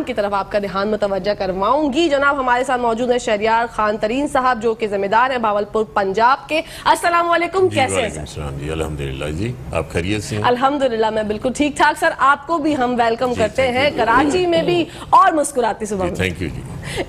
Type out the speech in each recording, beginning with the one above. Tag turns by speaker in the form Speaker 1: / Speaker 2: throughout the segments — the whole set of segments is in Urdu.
Speaker 1: کی طرف آپ کا دھیان متوجہ کرواؤں گی. جناب ہمارے ساتھ موجود ہیں شہریار خان ترین صاحب جو کہ ذمہ دار ہیں بھاولپور پنجاب کے. السلام علیکم. کیسے ہیں سر؟
Speaker 2: جی الحمدللہ. جی آپ خیریت سے ہیں؟
Speaker 1: الحمدللہ میں بالکل ٹھیک ٹھاک سر. آپ کو بھی ہم ویلکم کرتے ہیں کراچی میں بھی اور مسکراتی صبح میں.
Speaker 2: تھینک یو جی.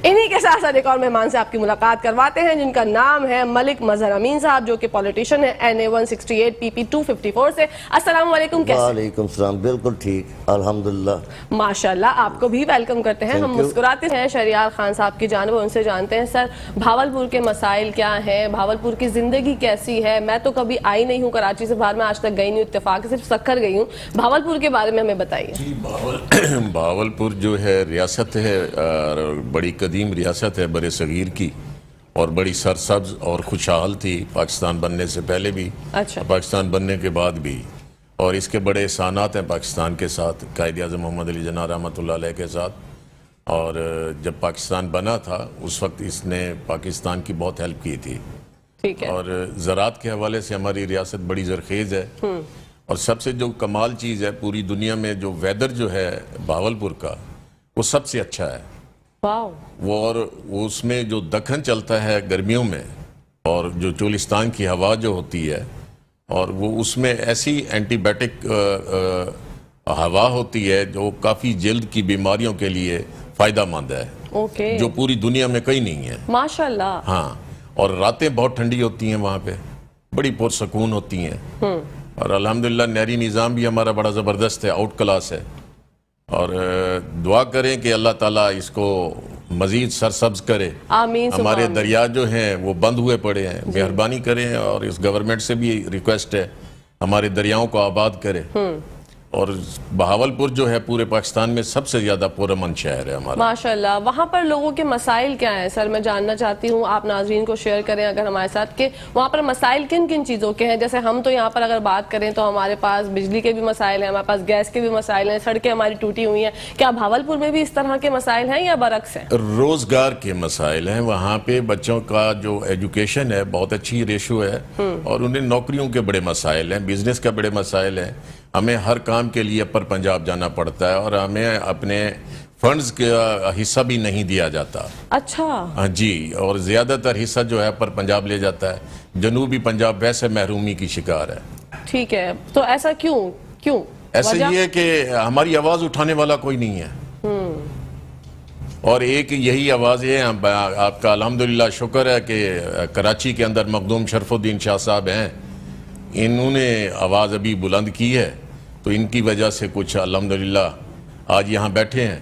Speaker 1: انہی کے ساتھ ساتھ ایک اور مہمان سے آپ کی ملاقات کرواتے ہیں جن کا نام ہے ملک مظہر امین صاحب جو کہ پولیٹیشین ہیں NA 168 PP 254 سے. السلام علیکم. کیسے؟
Speaker 3: وعلیکم السلام. بالکل ٹھیک الحمدللہ.
Speaker 1: ماشاءاللہ. آپ کو بھی ویلکم کرتے ہیں. ہم مسکراتے ہیں شہریار خان صاحب کی جانب ان سے جانتے ہیں سر بھاولپور کے مسائل کیا ہیں, بھاولپور کی زندگی کیسی ہے. میں تو کبھی آئی نہیں ہوں کراچی سے باہر, میں آج تک گئی نہیں, اتفاق صرف سکھر گئی ہوں. بھاولپور کے بارے میں ہمیں بتائیے.
Speaker 2: جی بھاولپور جو ہے ریاست ہے, بڑی قدیم ریاست ہے بر صغیر کی, اور بڑی سرسبز اور خوشحال تھی پاکستان بننے سے پہلے بھی, پاکستان بننے کے بعد بھی, اور اس کے بڑے احسانات ہیں پاکستان کے ساتھ, قائد اعظم محمد علی جناح رحمۃ اللہ علیہ کے ساتھ. اور جب پاکستان بنا تھا اس وقت اس نے پاکستان کی بہت ہیلپ کی تھی. اور زراعت کے حوالے سے ہماری ریاست بڑی زرخیز ہے, اور سب سے جو کمال چیز ہے پوری دنیا میں جو ویدر جو ہے بھاولپور کا وہ سب سے اچھا ہے. وہ اور اس میں جو دکن چلتا ہے گرمیوں میں, اور جو چولستان کی ہوا جو ہوتی ہے, اور وہ اس میں ایسی اینٹی بائیوٹک ہوا ہوتی ہے جو کافی جلد کی بیماریوں کے لیے فائدہ مند ہے, جو پوری دنیا میں کہیں نہیں ہے
Speaker 1: ماشاءاللہ.
Speaker 2: ہاں, اور راتیں بہت ٹھنڈی ہوتی ہیں وہاں پہ, بڑی پرسکون ہوتی ہیں, اور الحمدللہ نہری نظام بھی ہمارا بڑا زبردست ہے, آؤٹ کلاس ہے. اور دعا کریں کہ اللہ تعالیٰ اس کو مزید سرسبز کرے.
Speaker 1: آمین.
Speaker 2: ہمارے دریا جو ہیں وہ بند ہوئے پڑے ہیں, مہربانی کریں, اور اس گورنمنٹ سے بھی ریکویسٹ ہے ہمارے دریاؤں کو آباد کرے. اور بہاولپور جو ہے پورے پاکستان میں سب سے زیادہ پرامن شہر ہے ہمارا
Speaker 1: ماشاءاللہ. وہاں پر لوگوں کے مسائل کیا ہیں سر؟ میں جاننا چاہتی ہوں, آپ ناظرین کو شیئر کریں اگر ہمارے ساتھ, کہ وہاں پر مسائل کن کن چیزوں کے ہیں. جیسے ہم تو یہاں پر اگر بات کریں تو ہمارے پاس بجلی کے بھی مسائل ہیں, ہمارے پاس گیس کے بھی مسائل ہیں, سڑکیں ہماری ٹوٹی ہوئی ہیں. کیا بھاولپور میں بھی اس طرح کے مسائل ہیں یا برعکس ہیں؟
Speaker 2: روزگار کے مسائل ہیں وہاں پہ. بچوں کا جو ایجوکیشن ہے بہت اچھی ریشو ہے, اور انہیں نوکریوں کے بڑے مسائل ہیں, بزنس کا بڑے مسائل ہیں. ہمیں ہر کام کے لیے اپر پنجاب جانا پڑتا ہے, اور ہمیں اپنے فنڈز کا حصہ بھی نہیں دیا جاتا.
Speaker 1: اچھا
Speaker 2: جی, اور زیادہ تر حصہ جو ہے اپر پنجاب لے جاتا ہے. جنوبی پنجاب ویسے محرومی کی شکار ہے.
Speaker 1: ٹھیک ہے, تو ایسا کیوں؟
Speaker 2: ایسا یہ ہے کہ ہماری آواز اٹھانے والا کوئی نہیں ہے, اور ایک یہی آواز ہے. آپ کا الحمدللہ شکر ہے کہ کراچی کے اندر مخدوم شرف الدین شاہ صاحب ہیں, انہوں نے آواز ابھی بلند کی ہے, تو ان کی وجہ سے کچھ الحمدللہ آج یہاں بیٹھے ہیں,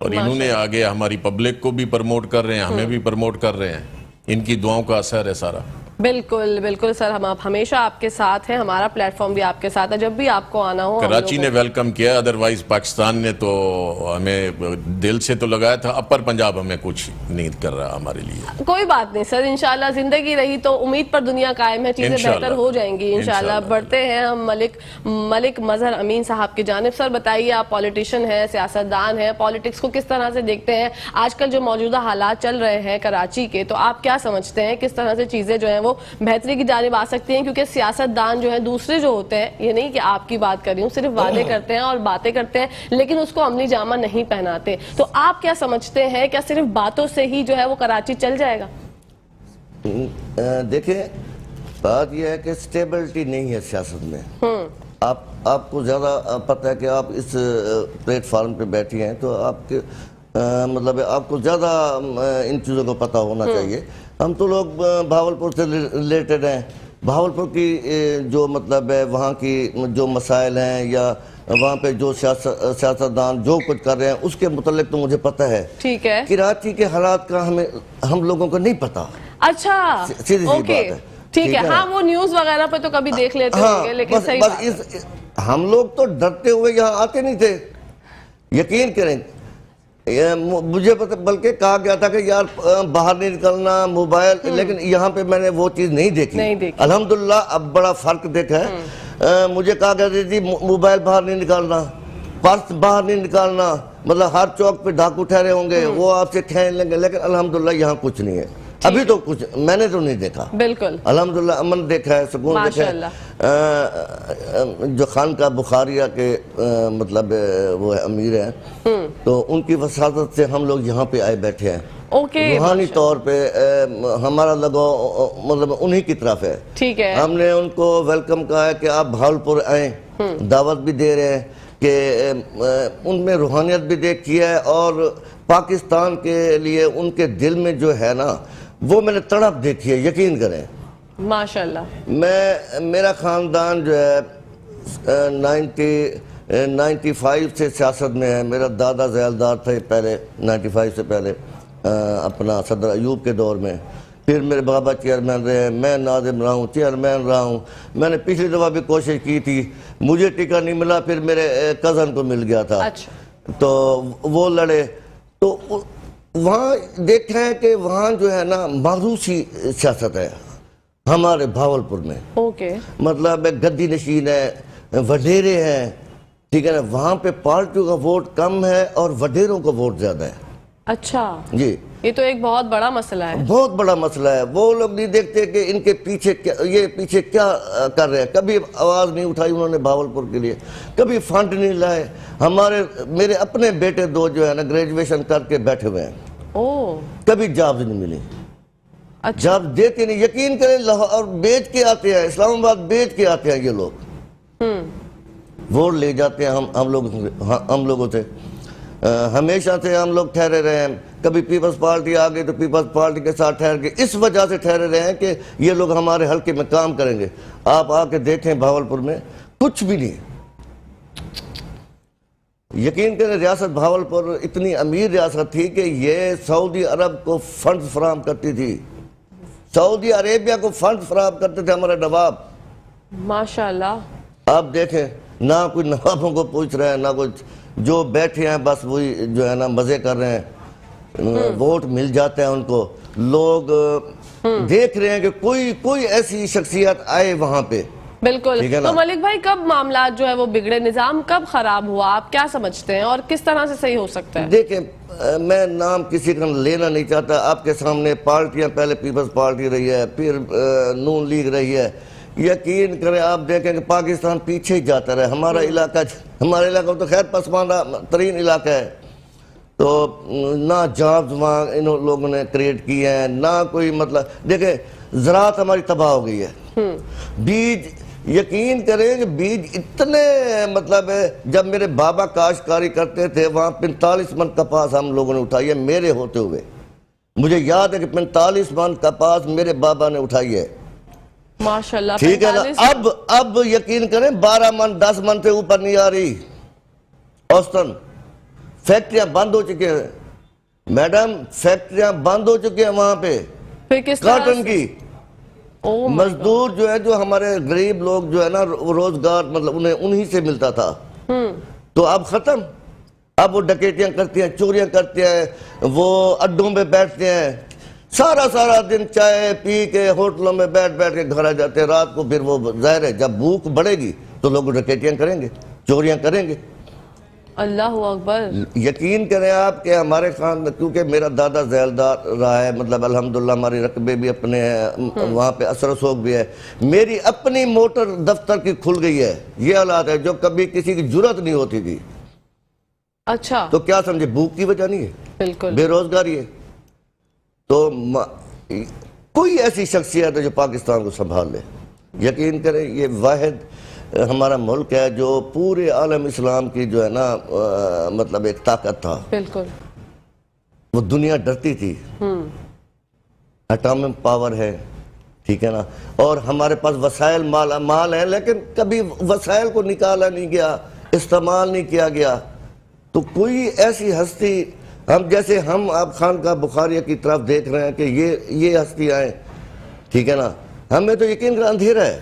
Speaker 2: اور انہوں نے آگے ہماری پبلک کو بھی پرموٹ کر رہے ہیں, ہمیں بھی پرموٹ کر رہے ہیں. ان کی دعاؤں کا اثر ہے سارا.
Speaker 1: بالکل بالکل سر, ہم ہمیشہ آپ کے ساتھ ہیں, ہمارا پلیٹ فارم بھی آپ کے ساتھ ہے, جب بھی آپ کو آنا ہو.
Speaker 2: کراچی نے ویلکم کیا, ادروائز پاکستان نے تو ہمیں دل سے تو لگایا تھا, اپر پنجاب ہمیں کچھ نہیں کر رہا ہمارے لیے.
Speaker 1: کوئی بات نہیں سر, انشاءاللہ زندگی رہی تو امید پر دنیا قائم ہے, چیزیں بہتر ہو جائیں گی انشاءاللہ. بڑھتے ہیں ہم ملک مظہر امین صاحب کی جانب. سر بتائیے, آپ پولیٹیشین ہیں, سیاستدان ہیں, پولیٹکس کو کس طرح سے دیکھتے ہیں؟ آج کل جو موجودہ حالات چل رہے ہیں کراچی کے, تو آپ کیا سمجھتے ہیں کس طرح سے چیزیں جو ہیں وہ بہتری کی جانب آ سکتی ہیں؟ کیونکہ سیاستدان جو ہیں دوسرے جو ہوتے ہیں, یہ نہیں کہ آپ کی بات کر رہی ہوں, صرف وعدے کرتے ہیں اور باتیں کرتے ہیں لیکن اس کو عملی جامہ نہیں پہناتے. تو آپ کیا سمجھتے ہیں, کیا صرف باتوں سے ہی جو ہے وہ کراچی چل جائے گا؟
Speaker 3: دیکھیں, بات یہ ہے کہ سٹیبلٹی نہیں ہے سیاست میں. آپ کو زیادہ پتہ ہے کہ آپ اس پلیٹ فارم پہ بیٹھی ہیں, تو آپ کے مطلب آپ کو زیادہ ان چیزوں کو پتہ ہونا چاہیے. ہم تو لوگ بھاولپور سے ریلیٹڈ ہیں. بھاولپور کی جو مطلب ہے وہاں کی جو مسائل ہیں, یا وہاں پہ جو سیاستدان جو کچھ کر رہے ہیں, اس کے متعلق تو مجھے پتہ ہے.
Speaker 1: ٹھیک ہے.
Speaker 3: کراچی کے حالات کا ہم لوگوں کو نہیں پتہ.
Speaker 1: اچھا
Speaker 3: سیدھی سی بات ہے.
Speaker 1: ٹھیک ہے. ہاں, وہ نیوز وغیرہ پہ تو کبھی دیکھ لیتے ہوں گے, لیکن صحیح بات ہے.
Speaker 3: ہم لوگ تو ڈرتے ہوئے یہاں آتے نہیں تھے, یقین کریں. مجھے بلکہ کہا گیا تھا کہ یار باہر نہیں نکلنا, موبائل, لیکن یہاں پہ میں نے وہ چیز نہیں دیکھی. الحمدللہ اب بڑا فرق دیکھا ہے. مجھے کہا گیا تھی موبائل باہر نہیں نکالنا, پرس باہر نہیں نکالنا, مطلب ہر چوک پہ ڈاکو ٹھہرے ہوں گے, وہ آپ سے کھین لیں گے, لیکن الحمدللہ یہاں کچھ نہیں ہے. ابھی تو کچھ میں نے تو نہیں دیکھا.
Speaker 1: بالکل
Speaker 3: الحمدللہ امن دیکھا ہے, سکون دیکھا ہے. جو خانقاہ بخاریہ کے مطلب وہ امیر ہیں, تو ان کی وساطت سے ہم لوگ یہاں پہ آئے بیٹھے ہیں. روحانی طور پہ ہمارا لگاؤ مطلب انہی کی طرف ہے.
Speaker 1: ٹھیک ہے,
Speaker 3: ہم نے ان کو ویلکم کہا ہے کہ آپ بھاولپور آئیں, دعوت بھی دے رہے ہیں کہ ان میں روحانیت بھی دیکھی ہے, اور پاکستان کے لیے ان کے دل میں جو ہے نا وہ میں نے تڑپ دیکھی ہے, یقین کریں.
Speaker 1: ماشاءاللہ.
Speaker 3: میرا خاندان جو ہے 95 سے سیاست میں ہے. میرا دادا ذیلدار تھے پہلے 95 سے پہلے اپنا صدر ایوب کے دور میں. پھر میرے بابا چیئرمین رہے, میں ناظم رہا ہوں, چیئرمین رہا ہوں. میں نے پچھلی دفعہ بھی کوشش کی تھی, مجھے ٹکٹ نہیں ملا, پھر میرے کزن کو مل گیا تھا. تو وہ لڑے. تو وہاں دیکھا ہے کہ وہاں جو ہے نا مخصوصی سیاست ہے ہمارے بھاولپور میں. مطلب گدی نشین ہے, وڈیرے ہیں, ٹھیک ہے نا. وہاں پہ پارٹیوں کا ووٹ کم ہے اور وڈیروں کا ووٹ زیادہ ہے.
Speaker 1: اچھا
Speaker 3: جی,
Speaker 1: یہ تو ایک بہت بڑا مسئلہ ہے.
Speaker 3: بہت بڑا مسئلہ ہے. وہ لوگ نہیں دیکھتے کہ ان کے پیچھے یہ پیچھے کیا کر رہے ہیں. کبھی آواز نہیں اٹھائی انہوں نے بھاولپور کے لیے, کبھی فنڈ نہیں لائے. میرے اپنے بیٹے دو جو ہے نا گریجویشن کر کے بیٹھے ہوئے ہیں, کبھی جابز نہیں ملی. جاب دیتے نہیں, یقین کریں. لاہور بیچ کے آتے ہیں, اسلام آباد بیچ کے آتے ہیں یہ لوگ, ووٹ لے جاتے ہیں ہم لوگوں سے. ہمیشہ سے ہم لوگ ٹھہرے رہے ہیں. کبھی پیپلز پارٹی آ گئی تو پیپلز پارٹی کے ساتھ ٹھہر گئے. اس وجہ سے ٹھہرے رہے ہیں کہ یہ لوگ ہمارے حلقے میں کام کریں گے. آپ آ کے دیکھیں بھاولپور میں کچھ بھی نہیں. یقین کریں ریاست بھاولپور اتنی امیر ریاست تھی کہ یہ سعودی عرب کو فنڈ فراہم کرتی تھی. سعودی عربیہ کو فنڈ فراہم کرتے تھے ہمارے نواب.
Speaker 1: ماشاءاللہ.
Speaker 3: آپ دیکھیں, نہ کوئی نوابوں کو پوچھ رہے ہیں, نہ کچھ. جو بیٹھے ہیں بس وہی جو ہے نا مزے کر رہے ہیں. ووٹ مل جاتا ہے ان کو. لوگ دیکھ رہے ہیں کہ کوئی ایسی شخصیت آئے وہاں پہ.
Speaker 1: بالکل. تو ملک بھائی کب معاملات جو ہے وہ بگڑے, نظام کب خراب ہوا, آپ کیا سمجھتے ہیں, اور کس طرح سے صحیح ہو سکتا ہے؟
Speaker 3: دیکھیں, میں نام کسی کا لینا نہیں چاہتا. آپ کے سامنے پارٹیاں, پہلے پیپلز پارٹی رہی ہے, پھر نون لیگ رہی ہے. یقین کریں آپ دیکھیں کہ پاکستان پیچھے ہی جاتا رہے. ہمارا علاقہ تو خیر پسماندہ ترین علاقہ ہے. تو نہ جابز وہاں ان لوگوں نے کریٹ کی ہیں, نہ کوئی مطلب. دیکھیں زراعت ہماری تباہ ہو گئی ہے. بیج, یقین کریں کہ بیج اتنے مطلب جب میرے بابا کاشتکاری کرتے تھے وہاں 45 من کپاس ہم لوگوں نے اٹھائی ہے میرے ہوتے ہوئے. مجھے یاد ہے کہ 45 من کپاس میرے بابا نے اٹھائی ہے.
Speaker 1: ماشاءاللہ.
Speaker 3: ٹھیک ہے نا. اب یقین کریں 12 من 10 من سے اوپر نہیں آ رہی اوسطن. فیکٹریاں بند ہو چکے ہیں میڈم, فیکٹریاں بند ہو چکے ہیں وہاں پہ کاٹن کی. مزدور جو ہے, جو ہمارے غریب لوگ جو ہے نا روزگار مطلب انہی سے ملتا تھا, تو اب ختم. اب وہ ڈکیتیاں کرتی ہیں, چوریاں کرتے ہیں, وہ اڈوں پہ بیٹھتے ہیں, سارا دن چائے پی کے ہوٹلوں میں بیٹھ کے گھر آ جاتے ہیں. رات کو پھر وہ ظاہر ہے جب بھوک بڑھے گی تو لوگ ڈکیتیاں کریں گے, چوریاں کریں گے.
Speaker 1: اللہ اکبر.
Speaker 3: یقین کریں آپ کہ ہمارے خاندان, کیونکہ میرا دادا ذیلدار رہا ہے, مطلب الحمدللہ ہماری رقبے بھی اپنے ہیں, وہاں پہ اثر و سوگ بھی ہے. میری اپنی موٹر دفتر کی کھل گئی ہے. یہ حالات ہے جو کبھی کسی کی جرات نہیں ہوتی تھی.
Speaker 1: اچھا,
Speaker 3: تو کیا سمجھے, بھوک کی وجہ نہیں ہے,
Speaker 1: بالکل
Speaker 3: بے روزگاری ہے. تو کوئی ایسی شخصیت ہے جو پاکستان کو سنبھال لے. یقین کریں یہ واحد ہمارا ملک ہے جو پورے عالم اسلام کی جو ہے نا مطلب ایک طاقت تھا.
Speaker 1: بالکل.
Speaker 3: وہ دنیا ڈرتی تھی. اٹامک پاور ہے, ٹھیک ہے نا, اور ہمارے پاس وسائل مال ہیں, لیکن کبھی وسائل کو نکالا نہیں گیا, استعمال نہیں کیا گیا. تو کوئی ایسی ہستی, ہم آپ خانقاہ بخاریہ کی طرف دیکھ رہے ہیں کہ یہ ہستی آئیں, ٹھیک ہے نا. ہمیں تو یقین کر اندھیرا ہے,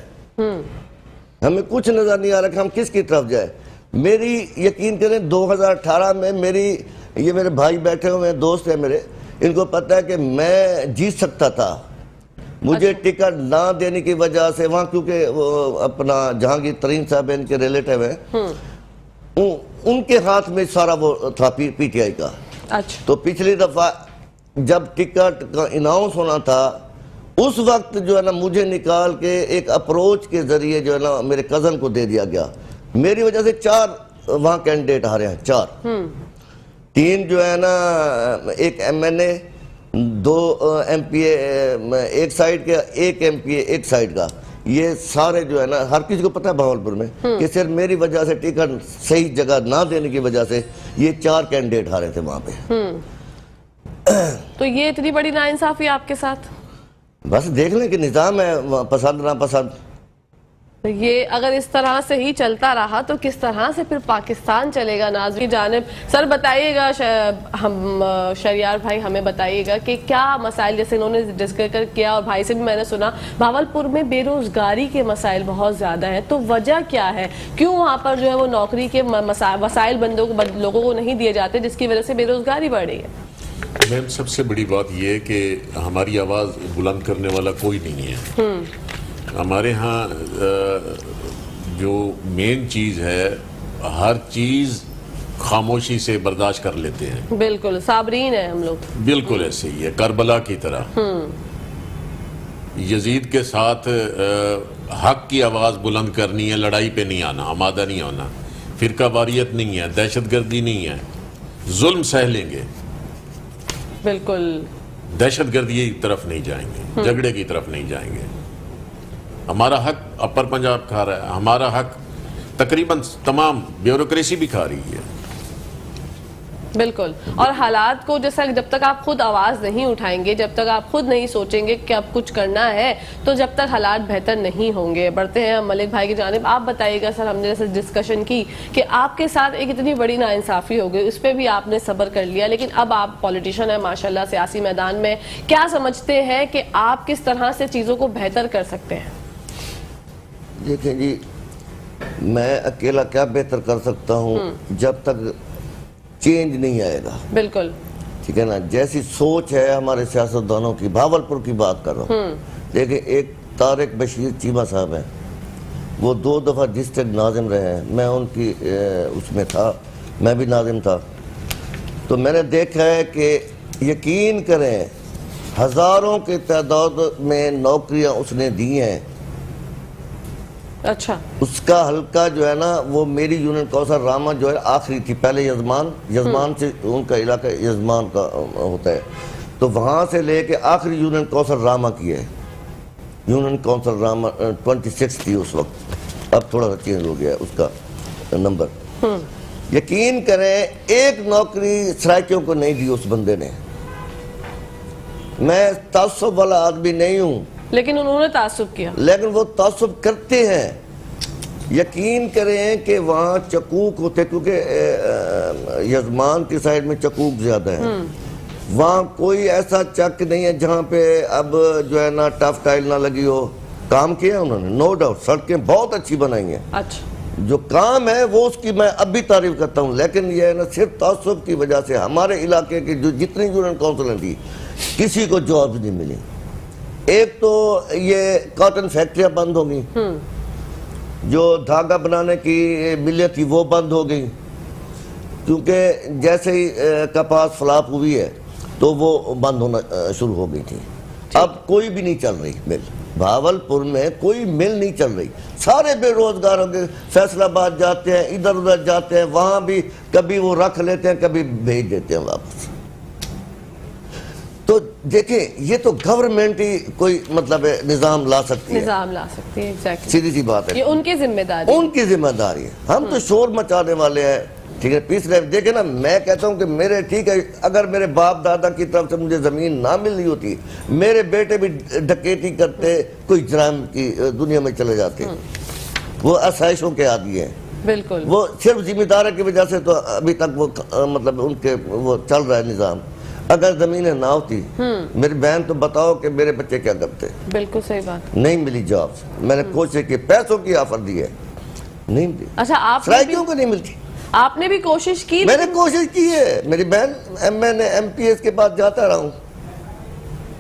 Speaker 3: ہمیں کچھ نظر نہیں آ رہا کہ ہم کس کی طرف جائیں. میری یقین کریں 2018 میں یہ میرے بھائی بیٹھے ہوئے ہیں, دوست ہیں میرے, ان کو پتہ ہے کہ میں جیت سکتا تھا. مجھے ٹکٹ نہ دینے کی وجہ سے وہاں, کیونکہ وہ اپنا جہانگیر ترین صاحب ان کے ریلیٹیو ہیں, ان کے ہاتھ میں سارا وہ تھا پی ٹی آئی کا. تو پچھلی دفعہ جب ٹکٹ کا اناؤنس ہونا تھا اس وقت جو ہے نا مجھے نکال کے ایک اپروچ کے ذریعے جو ہے نا میرے کزن کو دے دیا گیا. میری وجہ سے 4 وہاں کینڈیڈیٹ ہارے ہیں, 4. 3 جو ہے نا ایک MNA, 2 MPA ایک سائیڈ کا, ایک MPA ایک سائیڈ کا. یہ سارے جو ہے نا ہر کسی کو پتہ ہے بہاولپور میں کہ صرف میری وجہ سے ٹکٹ صحیح جگہ نہ دینے کی وجہ سے یہ 4 کینڈیڈیٹ ہارے تھے وہاں پہ.
Speaker 1: تو یہ اتنی بڑی ناانصافی آپ کے ساتھ؟
Speaker 3: بس دیکھ لیں کہ نظام ہے, پسند نہ پسند.
Speaker 1: یہ اگر اس طرح سے ہی چلتا رہا تو کس طرح سے پھر پاکستان چلے گا ناظرین کی جانب؟ سر بتائیے گا, ہم شہریار بھائی ہمیں بتائیے گا کہ کیا مسائل جیسے انہوں نے ڈسکس کیا, اور بھائی سے بھی میں نے سنا بہاولپور میں بے روزگاری کے مسائل بہت زیادہ ہیں, تو وجہ کیا ہے؟ کیوں وہاں پر جو ہے وہ نوکری کے وسائل لوگوں کو نہیں دیے جاتے جس کی وجہ سے بے روزگاری بڑھ رہی ہے؟
Speaker 2: میم سب سے بڑی بات یہ ہے کہ ہماری آواز بلند کرنے والا کوئی نہیں ہے. ہمارے ہاں جو مین چیز ہے, ہر چیز خاموشی سے برداشت کر لیتے ہیں.
Speaker 1: بالکل صابرین ہیں ہم لوگ. بالکل
Speaker 2: ایسے ہی ہے, کربلا کی طرح. یزید کے ساتھ حق کی آواز بلند کرنی ہے, لڑائی پہ نہیں آنا, آمادہ نہیں ہونا. فرقہ واریت نہیں ہے, دہشت گردی نہیں ہے, ظلم سہ لیں گے.
Speaker 1: بالکل
Speaker 2: دہشت گردی کی طرف نہیں جائیں گے, جھگڑے کی طرف نہیں جائیں گے. ہمارا حق اپر پنجاب کھا رہا ہے, ہمارا حق تقریباً تمام بیوروکریسی بھی کھا رہی ہے.
Speaker 1: بالکل. اور حالات کو جیسا جب تک آپ خود آواز نہیں اٹھائیں گے, جب تک آپ خود نہیں سوچیں گے کہ اب کچھ کرنا ہے, تو جب تک حالات بہتر نہیں ہوں گے. بڑھتے ہیں ملک بھائی کی جانب. آپ بتائیے گا سر, ہم نے جیسے ڈسکشن کی کہ آپ کے ساتھ ایک اتنی بڑی ناانصافی ہو گئی, اس پہ بھی آپ نے صبر کر لیا, لیکن اب آپ پولیٹیشن ہیں ماشاءاللہ سیاسی میدان میں, کیا سمجھتے ہیں کہ آپ کس طرح سے چیزوں کو بہتر کر سکتے ہیں؟
Speaker 3: دیکھیں جی, میں اکیلا کیا بہتر کر سکتا ہوں جب تک چینج نہیں آئے گا.
Speaker 1: بالکل
Speaker 3: ٹھیک ہے نا. جیسی سوچ ہے ہمارے سیاستدانوں کی, بہاولپور کی بات کر رہا ہوں. دیکھیں ایک طارق بشیر چیمہ صاحب ہیں, وہ 2 دفعہ ڈسٹرکٹ ناظم رہے ہیں. میں ان کی اس میں تھا, میں بھی ناظم تھا. تو میں نے دیکھا ہے کہ یقین کریں ہزاروں کے تعداد میں نوکریاں اس نے دی ہیں.
Speaker 1: اچھا. اس
Speaker 3: کا حلقہ جو ہے نا وہ میری یونین کوثر راما جو ہے آخری تھی. پہلے یزمان سے ان کا علاقہ یزمان کا ہوتا ہے, تو وہاں سے لے کے آخری یونین کوثر راما کی ہے. یونین کوثر راما 26 تھی اس وقت, اب تھوڑا سا چینج ہو گیا ہے اس کا نمبر. یقین کریں ایک نوکری سرائکیوں کو نہیں دی اس بندے نے. میں تعصب والا آدمی نہیں ہوں,
Speaker 1: لیکن انہوں نے تعصب کیا.
Speaker 3: لیکن وہ تعصب کرتے ہیں. یقین کریں کہ وہاں چکوک ہوتے, کیونکہ یزمان کی سائڈ میں چکوک زیادہ ہیں. وہاں کوئی ایسا چک نہیں ہے جہاں پہ اب جو ہے نا ٹف ٹائل نہ لگی ہو. کام کیا انہوں نے, نو ڈاؤٹ, سڑکیں بہت اچھی بنائی ہیں.
Speaker 1: اچھا.
Speaker 3: جو کام ہے وہ اس کی میں اب بھی تعریف کرتا ہوں, لیکن یہ ہے نا صرف تعصب کی وجہ سے ہمارے علاقے کی جو جتنی یونین کونسلیں تھی کسی کو جابز نہیں ملی. ایک تو یہ کاٹن فیکٹریاں بند ہو گئی, جو دھاگا بنانے کی ملیں تھی وہ بند ہو گئی, کیونکہ جیسے ہی کپاس فلاپ ہوئی ہے تو وہ بند ہونا شروع ہو گئی تھی. اب کوئی بھی نہیں چل رہی مل, بہاولپور میں کوئی مل نہیں چل رہی. سارے بے روزگار ہوں گے, فیصل آباد جاتے ہیں, ادھر ادھر جاتے ہیں, وہاں بھی کبھی وہ رکھ لیتے ہیں, کبھی بھیج دیتے ہیں واپس. تو دیکھیں یہ تو گورنمنٹ ہی کوئی مطلب نظام لا سکتی ہے, سیدھی سی بات ہے.
Speaker 1: یہ ان کی
Speaker 3: ذمہ داری ہے. ہم تو شور مچانے والے ہیں. ٹھیک ہے, پیس رہے دیکھیں نا, میں کہتا ہوں کہ میرے ٹھیک ہے اگر میرے باپ دادا کی طرف سے مجھے زمین نہ مل رہی ہوتی, میرے بیٹے بھی ڈکیتی کرتے, کوئی جرائم کی دنیا میں چلے جاتے. وہ آسائشوں کے عادی ہیں.
Speaker 1: بالکل.
Speaker 3: وہ صرف ذمہ داری کی وجہ سے تو ابھی تک وہ مطلب ان کے وہ چل رہا ہے نظام. اگر زمینیں نہ ہوتی, میری بہن تو بتاؤ کہ میرے بچے کیا کرتے.
Speaker 1: بالکل صحیح بات.
Speaker 3: نہیں ملی جابز. میں نے کوشش کی, پیسوں کی آفر دی ہے, نہیں ملی.
Speaker 1: اچھا, آپ
Speaker 3: سرائکیوں کو نہیں ملتی.
Speaker 1: آپ نے بھی کوشش کی؟
Speaker 3: میں نے کوشش کی ہے. میری بہن میں نے MPS کے پاس جاتا رہا ہوں.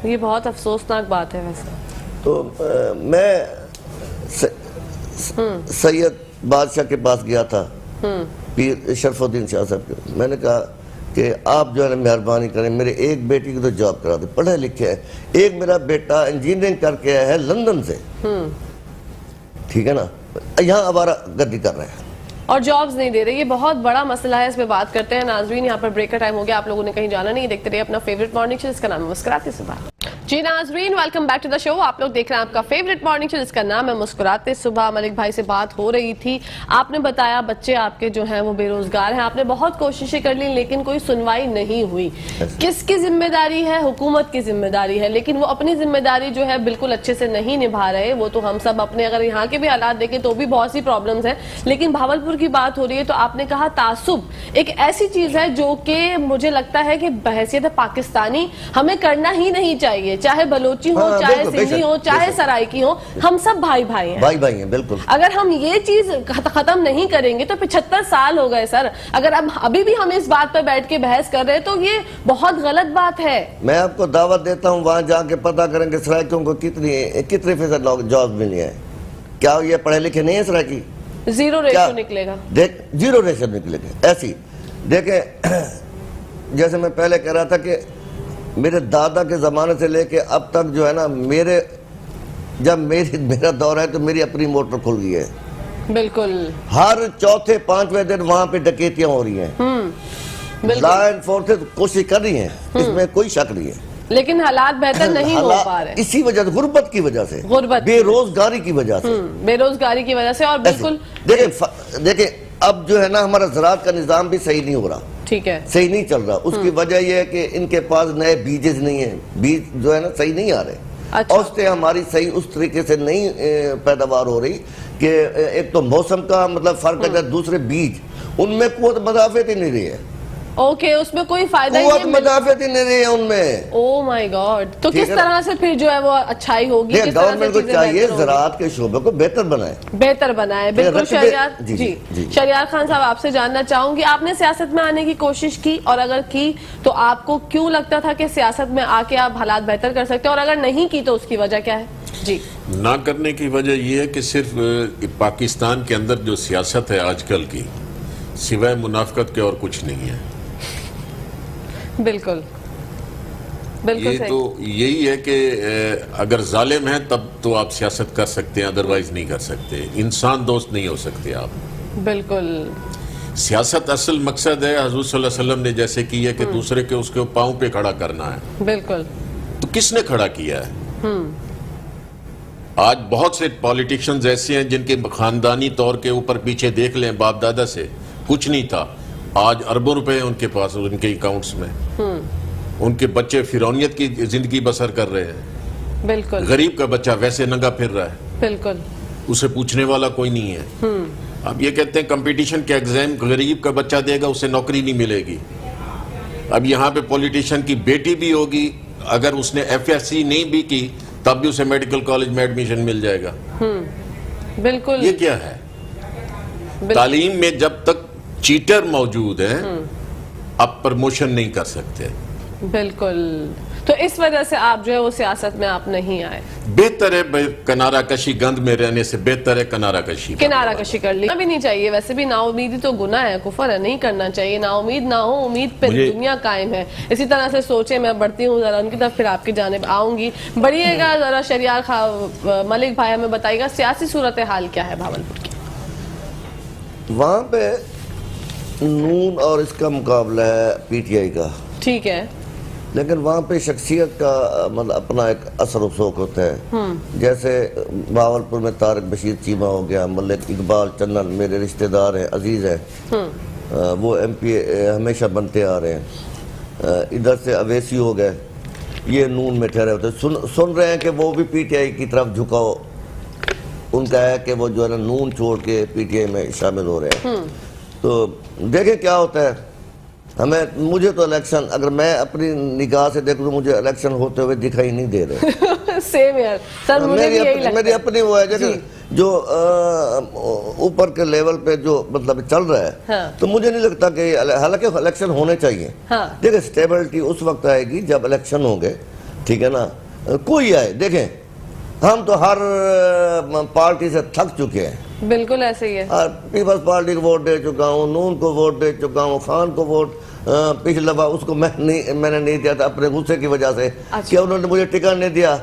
Speaker 1: یہ بہت افسوسناک بات ہے ویسے.
Speaker 3: تو میں سید بادشاہ کے پاس گیا تھا, پیر شرف الدین شاہ صاحب کے. میں نے کہا کہ آپ جو ہے نا مہربانی کریں میرے ایک بیٹی کی تو جاب کرا دیں, پڑھے لکھے ہے, ایک میرا بیٹا انجینئرنگ کر کے آیا ہے لندن سے, ٹھیک ہے نا, یہاں آوارہ گردی کر رہے ہیں
Speaker 1: اور جابز نہیں دے رہے. یہ بہت بڑا مسئلہ ہے, اس پہ بات کرتے ہیں. ناظرین یہاں پر بریک کا ٹائم ہو گیا, آپ لوگوں نے کہیں جانا نہیں, دیکھتے رہیے اپنا فیوریٹ مارننگ شو جس کا نام ہے مسکراتے صبح. جی ناظرین ویلکم بیک ٹو دا شو, آپ لوگ دیکھ رہے ہیں آپ کا فیوریٹ مارننگ شو جس کا نام ہے مسکراتے صبح. ملک بھائی سے بات ہو رہی تھی, آپ نے بتایا بچے آپ کے جو ہیں وہ بے روزگار ہیں, آپ نے بہت کوششیں کر لی لیکن کوئی سنوائی نہیں ہوئی. کس کی ذمہ داری ہے؟ حکومت کی ذمہ داری ہے, لیکن وہ اپنی ذمہ داری جو ہے بالکل اچھے سے نہیں نبھا رہے. وہ تو ہم سب اپنے اگر یہاں کے بھی حالات دیکھیں تو بھی بہت سی پرابلمز ہیں, لیکن بھاولپور کی بات ہو رہی ہے تو آپ نے کہا تعصب ایک ایسی چیز ہے جو کہ مجھے لگتا ہے کہ بحیثیت پاکستانی ہمیں کرنا ہی نہیں چاہیے, چاہے بلوچی ہو, چاہے سندھی ہو, چاہے سرائکی ہو, ہم سب بھائی بھائی ہیں,
Speaker 3: بھائی بھائی ہیں بالکل.
Speaker 1: اگر ہم یہ چیز ختم نہیں کریں گے تو 75 سال ہو گئے سر, اگر ابھی بھی ہم اس بات پہ بیٹھ کے بحث کر رہے ہیں تو یہ بہت غلط بات ہے.
Speaker 3: میں آپ کو دعوت دیتا ہوں وہاں جا کے پتہ کریں کہ سرائکیوں کو کتنے فیصد جاب ملی ہیں. کیا یہ پڑھے لکھے نہیں ہیں سرائکی؟
Speaker 1: زیرو ریشو نکلے گا,
Speaker 3: زیرو ریشو نکلے گا. ایسی دیکھیں جیسے میں پہلے کہہ رہا تھا کہ میرے دادا کے زمانے سے لے کے اب تک جو ہے نا جب میرا دور ہے تو میری اپنی موٹر کھل گئی ہے.
Speaker 1: بالکل
Speaker 3: ہر چوتھے پانچویں دن وہاں پہ ڈکیتیاں ہو رہی ہیں, لا انفورسمنٹ کوشش کر رہی ہیں, اس میں کوئی شک نہیں ہے,
Speaker 1: لیکن حالات بہتر نہیں ہو پا رہے
Speaker 3: اسی وجہ سے, غربت کی وجہ سے,
Speaker 1: غربت,
Speaker 3: بے روزگاری کی وجہ سے,
Speaker 1: بے روزگاری کی وجہ سے. اور بالکل
Speaker 3: دیکھیں اب جو ہے نا ہمارا زراعت کا نظام بھی صحیح نہیں ہو رہا,
Speaker 1: ٹھیک ہے,
Speaker 3: صحیح نہیں چل رہا. اس کی وجہ یہ ہے کہ ان کے پاس نئے بیجز نہیں ہیں, بیج جو ہے نا صحیح نہیں آ رہے, اوسطیں ہماری صحیح اس طریقے سے نہیں پیداوار ہو رہی کہ ایک تو موسم کا مطلب فرق ہے, دوسرے بیج ان میں قوت مدافعت ہی نہیں رہی ہے.
Speaker 1: اوکے, اس میں کوئی فائدہ ہی
Speaker 3: قوت مدافعت ہی نہیں رہی ہے ان میں.
Speaker 1: او مائی گاڈ, تو کس طرح سے پھر جو ہے وہ اچھائی ہوگی؟
Speaker 3: گورنمنٹ کو چاہیے زراعت کے شعبے کو بہتر بنائے. بالکل.
Speaker 1: شہریار خان صاحب آپ سے جاننا چاہوں گی, آپ نے سیاست میں آنے کی کوشش کی, اور اگر کی تو آپ کو کیوں لگتا تھا کہ سیاست میں آ کے آپ حالات بہتر کر سکتے ہیں, اور اگر نہیں کی تو اس کی وجہ کیا ہے؟ جی,
Speaker 2: نہ کرنے کی وجہ یہ ہے کہ صرف پاکستان کے اندر جو سیاست ہے آج کل کی سوائے منافقت کے اور کچھ نہیں ہے.
Speaker 1: بالکل
Speaker 2: یہ تو یہی ہے کہ اگر ظالم ہے تب تو آپ سیاست کر سکتے ہیں, ادروائز نہیں کر سکتے. انسان دوست نہیں ہو سکتے آپ.
Speaker 1: بالکل,
Speaker 2: سیاست اصل مقصد ہے, حضور صلی اللہ علیہ وسلم نے جیسے کی ہے کہ دوسرے کے اس کے پاؤں پہ کھڑا کرنا ہے.
Speaker 1: بالکل,
Speaker 2: تو کس نے کھڑا کیا ہے؟ آج بہت سے پولیٹیشنز ایسے ہیں جن کے خاندانی طور کے اوپر پیچھے دیکھ لیں, باپ دادا سے کچھ نہیں تھا, آج اربوں روپے ہیں ان کے پاس, ان کے اکاؤنٹس میں. ان کے بچے فرعونیت کی زندگی بسر کر رہے ہیں.
Speaker 1: بالکل,
Speaker 2: غریب کا بچہ ویسے ننگا پھر رہا ہے,
Speaker 1: بالکل,
Speaker 2: اسے پوچھنے والا کوئی نہیں ہے. اب یہ کہتے ہیں کمپٹیشن کے ایگزام غریب کا بچہ دے گا اسے نوکری نہیں ملے گی. اب یہاں پہ پولیٹیشین کی بیٹی بھی ہوگی, اگر اس نے FSC نہیں بھی کی تب بھی اسے میڈیکل کالج میں ایڈمیشن مل جائے گا.
Speaker 1: بالکل,
Speaker 2: یہ کیا ہے؟ تعلیم میں جب تک چیٹر موجود ہیں آپ پرموشن نہیں کر سکتے.
Speaker 1: بالکل, تو اس وجہ سے آپ جو ہے وہ سیاست میں آپ نہیں آئے.
Speaker 2: بہتر ہے کنارہ کشی, گند میں رہنے سے بہتر ہے کنارہ کشی
Speaker 1: کر لی. بھی نہیں چاہیے, ویسے بھی نا امیدی تو گناہ ہے, کفر ہے, نہیں کرنا چاہیے. نا امید نہ ہو, امید پہ دنیا قائم ہے. اسی طرح سے سوچیں. میں بڑھتی ہوں ذرا ان کی طرف, پھر آپ کی جانب آؤں گی. بڑھیے گا ذرا شہریار ملک بھائی ہمیں بتائیے گا سیاسی صورتحال کیا ہے بھاولپور کی؟
Speaker 3: وہاں پہ نون اور اس کا مقابلہ ہے PTI کا,
Speaker 1: ٹھیک ہے,
Speaker 3: لیکن وہاں پہ شخصیت کا مطلب اپنا ایک اثر و سوق ہوتا ہے. جیسے بھاولپور میں طارق بشیر چیمہ ہو گیا, ملک اقبال چنن میرے رشتہ دار ہیں, عزیز ہیں, وہ MP ہمیشہ بنتے آ رہے ہیں. ادھر سے اویسی ہو گئے, یہ نون میں ٹھہرے ہوتے. سن رہے ہیں کہ وہ بھی PTI کی طرف جھکاؤ ان کا ہے کہ وہ جو ہے نا نون چھوڑ کے PTI میں شامل ہو رہے ہیں. تو دیکھیں کیا ہوتا ہے. مجھے تو الیکشن, اگر میں اپنی نگاہ سے دیکھوں تو مجھے الیکشن ہوتے ہوئے دکھائی نہیں دے رہے.
Speaker 1: سیم یار سر, مجھے بھی یہی لگتا ہے.
Speaker 3: میری اپنی وہ ہے جو اوپر کے لیول پہ جو مطلب چل رہا ہے, تو مجھے نہیں لگتا کہ, حالانکہ الیکشن ہونے چاہیے. دیکھیں سٹیبلٹی اس وقت آئے گی جب الیکشن ہوں گے, ٹھیک ہے نا, کوئی آئے. دیکھیں ہم تو ہر پارٹی سے تھک چکے ہیں.
Speaker 1: بالکل ایسے ہی ہے.
Speaker 3: پیپلز پارٹی کو ووٹ دے چکا ہوں, نون کو ووٹ دے چکا ہوں, خان کو ووٹ پچھلا بار اس کو میں نے نہیں دیا تھا اپنے غصے کی وجہ سے کہ انہوں نے مجھے ٹکٹ نہیں دیا.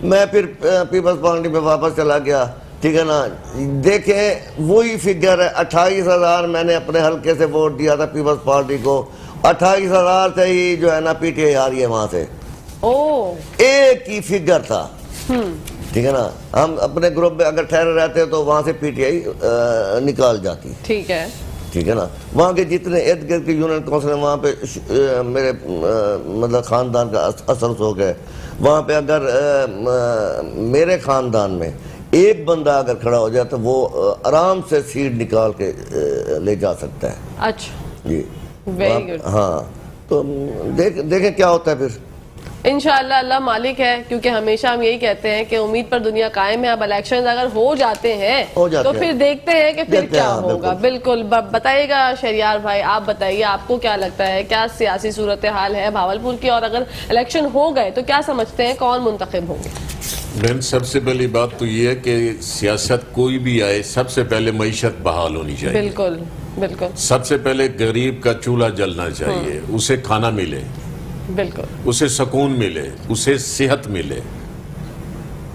Speaker 3: میں پھر پیپلز پارٹی میں واپس چلا گیا. ٹھیک ہے نا. دیکھیں وہی فگر ہے, 28,000 میں نے اپنے حلقے سے ووٹ دیا تھا پیپلز پارٹی کو, 28,000 سے ہی جو ہے نا پی ٹی آئی آ رہی ہے وہاں سے. ایک ہی فگر تھا. ٹھیک ہے نا. ہم اپنے گروپ میں اگر ٹھہرے رہتے تو وہاں سے پی ٹی آئی نکال جاتی.
Speaker 1: ٹھیک ہے. ٹھیک
Speaker 3: ہے نا. وہاں کے جتنے ارد گرد کے یونین کونسل ہیں وہاں پہ میرے مطلب خاندان کا اثر ہو گئے. وہاں پہ اگر میرے خاندان میں ایک بندہ اگر کھڑا ہو جائے تو وہ آرام سے سیٹ نکال کے لے جا سکتا ہے.
Speaker 1: اچھا
Speaker 3: جی
Speaker 1: ویری گڈ.
Speaker 3: ہاں تو دیکھیں کیا ہوتا ہے پھر.
Speaker 1: انشاءاللہ اللہ مالک ہے, کیونکہ ہمیشہ ہم یہی کہتے ہیں کہ امید پر دنیا قائم ہے. اب الیکشنز اگر ہو جاتے ہیں تو پھر دیکھتے ہیں کہ پھر کیا ہوگا. بالکل بتائیے گا شہریار بھائی, آپ بتائیے آپ کو کیا لگتا ہے, کیا سیاسی صورتحال ہے بھاولپور کی, اور اگر الیکشن ہو گئے تو کیا سمجھتے ہیں کون منتخب ہوں گے؟
Speaker 2: بہن سب سے پہلی بات تو یہ ہے کہ سیاست کوئی بھی آئے سب سے پہلے معیشت بحال ہونی چاہیے.
Speaker 1: بالکل بالکل.
Speaker 2: سب سے پہلے غریب کا چولہا جلنا چاہیے, اسے کھانا ملے,
Speaker 1: بالکل
Speaker 2: اسے سکون ملے, اسے صحت ملے.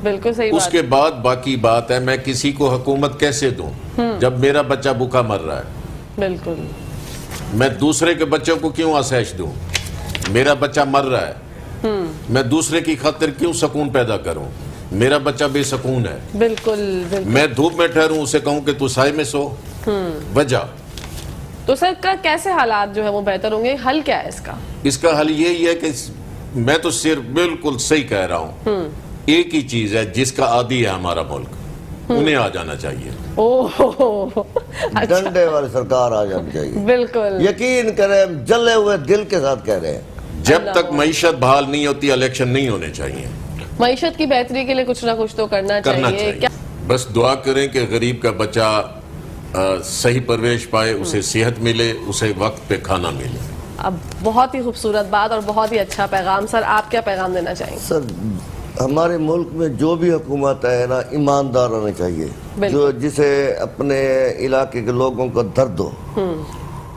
Speaker 1: بالکل صحیح.
Speaker 2: اس کے بعد باقی بات ہے میں کسی کو حکومت کیسے دوں جب میرا بچہ بھوکا مر رہا ہے.
Speaker 1: بالکل.
Speaker 2: میں دوسرے کے بچوں کو کیوں آسائش دوں؟ میرا بچہ مر رہا ہے, میں دوسرے کی خاطر کیوں سکون پیدا کروں؟ میرا بچہ بے سکون ہے.
Speaker 1: بالکل.
Speaker 2: میں دھوپ میں ٹھہروں اسے کہوں کہ تو سائے میں سو. وجہ
Speaker 1: تو سر کیسے حالات جو ہے وہ بہتر ہوں گے؟ حل کیا ہے اس کا؟
Speaker 2: اس کا حل یہی ہے کہ میں تو صرف بالکل صحیح کہہ رہا ہوں, ایک ہی چیز ہے جس کا عادی ہے ہمارا ملک, انہیں آ جانا چاہیے.
Speaker 3: ڈنڈے والی سرکار آ جانی چاہیے.
Speaker 1: بالکل.
Speaker 3: یقین کریں جلے ہوئے دل کے ساتھ کہہ رہے ہیں.
Speaker 2: جب تک معیشت بحال نہیں ہوتی الیکشن نہیں ہونے چاہیے.
Speaker 1: معیشت کی بہتری کے لیے کچھ نہ کچھ تو کرنا چاہیے.
Speaker 2: بس دعا کریں کہ غریب کا بچہ صحیح پرورش پائے, اسے صحت ملے, اسے وقت پہ کھانا ملے.
Speaker 1: اب بہت ہی خوبصورت بات اور بہت ہی اچھا پیغام. سر آپ کیا پیغام دینا چاہیں گے؟
Speaker 3: سر ہمارے ملک میں جو بھی حکومت ہے نا ایماندار ہونا چاہیے, جو جسے اپنے علاقے کے لوگوں کا درد ہو.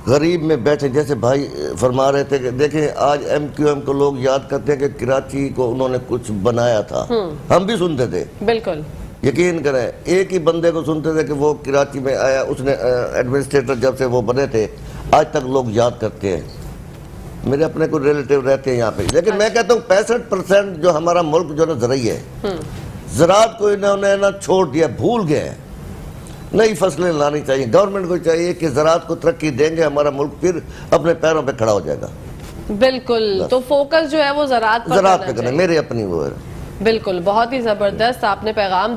Speaker 3: غریب میں بیٹھے, جیسے بھائی فرما رہے تھے کہ دیکھیں آج ایم کیو ایم کو لوگ یاد کرتے ہیں کہ کراچی کو انہوں نے کچھ بنایا تھا. ہم بھی سنتے تھے.
Speaker 1: بالکل.
Speaker 3: یقین کریں ایک ہی بندے کو سنتے تھے کہ وہ کراچی میں آیا, اس نے ایڈمنسٹریٹر جب سے وہ بنے تھے آج تک لوگ یاد کرتے ہیں. میرے اپنے کوئی ریلیٹیو رہتے ہیں یہاں پہ. لیکن میں کہتا ہوں 65% جو ہمارا ملک جو نا زرعی ہے, زراعت کو انہوں نے نا چھوڑ دیا, بھول گئے. نئی فصلیں لانی چاہیے. گورنمنٹ کو چاہیے کہ زراعت کو ترقی دیں گے ہمارا ملک پھر اپنے پیروں پہ کھڑا ہو جائے گا.
Speaker 1: بالکل. تو فوکس جو ہے وہ زراعت
Speaker 3: پہ کرنا, میرے اپنی وہ ہے.
Speaker 1: بالکل. بہت ہی زبردست آپ نے پیغام